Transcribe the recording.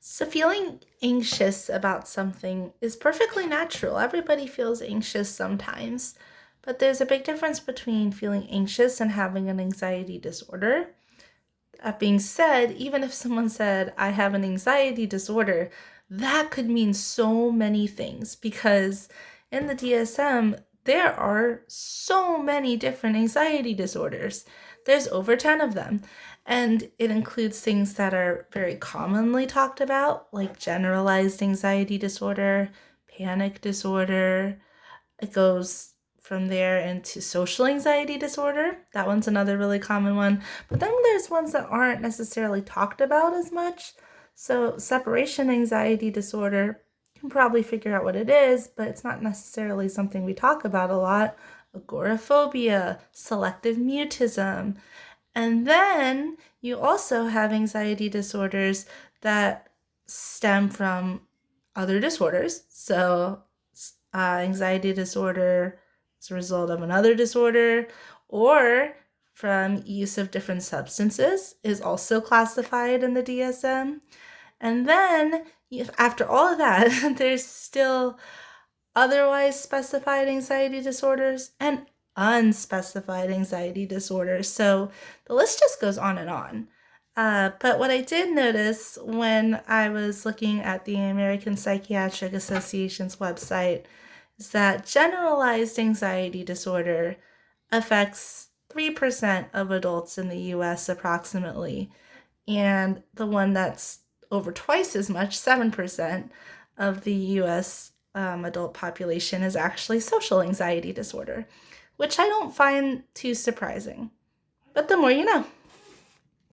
So, feeling anxious about something is perfectly natural. Everybody feels anxious sometimes, but there's a big difference between feeling anxious and having an anxiety disorder. That being said, even if someone said, I have an anxiety disorder, that could mean so many things because in the DSM, there are so many different anxiety disorders. There's over 10 of them. And it includes things that are very commonly talked about, like generalized anxiety disorder, panic disorder. It goes from there into social anxiety disorder. That one's another really common one. But then there's ones that aren't necessarily talked about as much. So, separation anxiety disorder, you can probably figure out what it is, but it's not necessarily something we talk about a lot. Agoraphobia, selective mutism. And then you also have anxiety disorders that stem from other disorders. So, anxiety disorder as a result of another disorder, or from use of different substances is also classified in the DSM. And then, after all of that, there's still otherwise specified anxiety disorders and unspecified anxiety disorders. So the list just goes on and on. But what I did notice when I was looking at the American Psychiatric Association's website is that generalized anxiety disorder affects 3% of adults in the US approximately. And the one that's over twice as much, 7% of the US adult population, is actually social anxiety disorder, which I don't find too surprising. But the more you know.